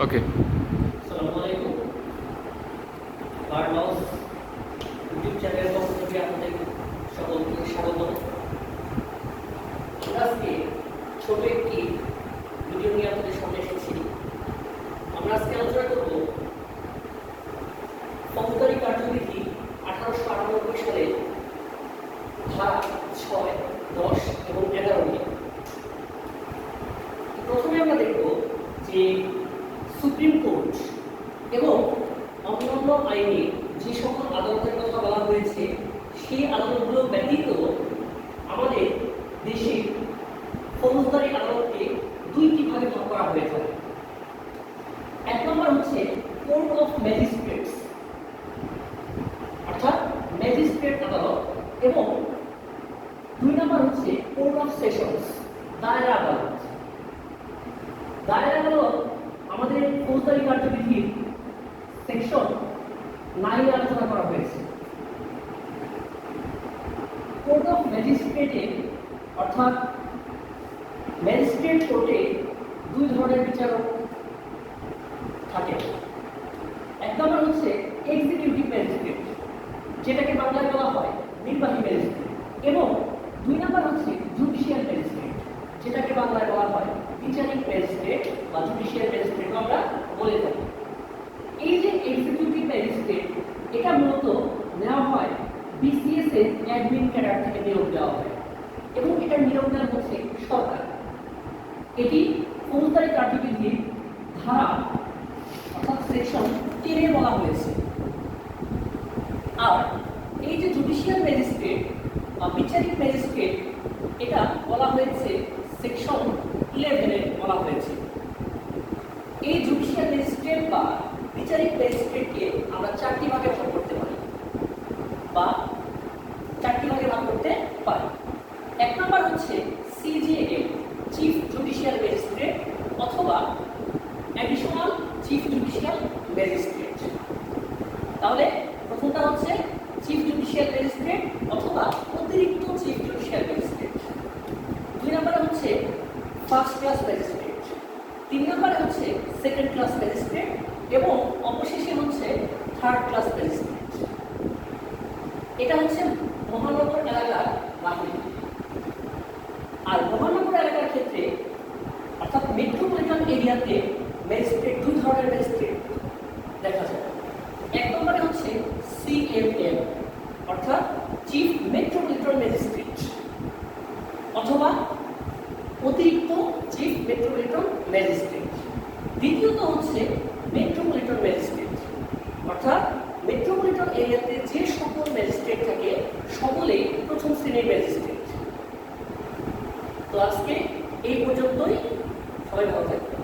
ওকে। আসসালামু আলাইকুম। Bird house YouTube চ্যানেলের পক্ষ থেকে আপনাদের সকলকে স্বাগত। আজকে ছোট একটি ভিডিও নিয়ে আপনাদের সামনে এসেছি। আমরা আজকে আলোচনা করব ফৌজদারি কার্যবিধি 1898 সালে ধারা 6, 10 এবং 11 নিয়ে। প্রথমে আমরা দেখব যে সুপ্রিম কোর্ট এবং অন্যান্য আইনে যে সকল আদালতের কথা বলা হয়েছে সেই আদালতগুলো ব্যতীত আমাদের দেশে ফৌজদারি আদালতকে দুইটি ভাগে ভাগ করা হয়ে থাকে। এক নম্বর হচ্ছে কোর্ট অফ ম্যাজিস্ট্রেটস, অর্থাৎ ম্যাজিস্ট্রেট আদালত, এবং দুই নম্বর হচ্ছে কোর্ট অফ সেশনস, দায়রা আদালত। দায়রা আদালত আমাদের ফৌজদারি কার্যবিধির সেকশন 9 আলোচনা করা হয়েছে। কোর্ট অফ ম্যাজিস্ট্রেটে অর্থাৎ ম্যাজিস্ট্রেট কোর্টে দুই ধরনের বিচারক থাকে। এক নম্বর হচ্ছে এক্সিকিউটিভ ম্যাজিস্ট্রেট, যেটাকে বাংলায় বলা হয় নির্বাহী ম্যাজিস্ট্রেট, এবং দুই নম্বর হচ্ছে জুডিশিয়াল ম্যাজিস্ট্রেট, যেটাকে বাংলায় বলা হয় বিচারিক ম্যাজিস্ট্রেট বা জুডিশিয়াল ম্যাজিস্ট্রেট আমরা বলে থাকি। এই যে এক্সিকিউটিভ ম্যাজিস্ট্রেট, এটা মূলত নেওয়া হয় বিসিএস এর অ্যাডমিন ক্যাডার থেকে নিয়োগ দেওয়া হয় এবং এটা নিয়োগ দেওয়া হচ্ছে সরকার। এটি ফৌজদারি কার্যবিধির ধারা অর্থাৎ সেকশন 10 এ বলা হয়েছে। আর এই যে জুডিশিয়াল ম্যাজিস্ট্রেট বা বিচারিক ম্যাজিস্ট্রেট, এটা বলা হয়েছে সেকশন 11 এ বলা হয়েছে। এই জুডিশিয়াল ম্যাজিস্ট্রেট বা বিচারিক ম্যাজিস্ট্রেটকে আমরা চারটি ভাগে ভাগ করতে পারি। এক নম্বর হচ্ছে সিজিএম, চিফ জুডিশিয়াল ম্যাজিস্ট্রেট অথবা অ্যাডিশনাল চিফ জুডিশিয়াল ম্যাজিস্ট্রেট। তাহলে প্রথমটা হচ্ছে চিফ জুডিশিয়াল ম্যাজিস্ট্রেট অথবা অতিরিক্ত চিফ জুডিশিয়াল ম্যাজিস্ট্রেট। দুই নম্বরে হচ্ছে ফার্স্ট ক্লাস ম্যাজিস্ট্রেট, তিন নম্বরে হচ্ছে সেকেন্ড ক্লাস ম্যাজিস্ট্রেট এবং অবশেষে হচ্ছে থার্ড ক্লাস ম্যাজিস্ট্রেট। এটা হচ্ছে মহানগর এলাকার বাহিনী। আর মহানগর এলাকার ক্ষেত্রে অর্থাৎ মেট্রোপলিটন এরিয়াতে ম্যাজিস্ট্রেট দুই ধরনের ম্যাজিস্ট্রেট দেখা যায়। এক নম্বরে হচ্ছে সিএমএম অর্থাৎ চিফ মেট্রোপলিটন ম্যাজিস্ট্রেট অথবা অতিরিক্ত চিফ মেট্রোপলিটন ম্যাজিস্ট্রেট। দ্বিতীয়ত হচ্ছে মেট্রোপলিটন ম্যাজিস্ট্রেট অর্থাৎ মেট্রোপলিটন এরিয়াতে যে সকল ম্যাজিস্ট্রেট থাকে সকলেই প্রথম শ্রেণীর ম্যাজিস্ট্রেট। তো আজকে এই পর্যন্তই, সবাই ভালো থাকবে।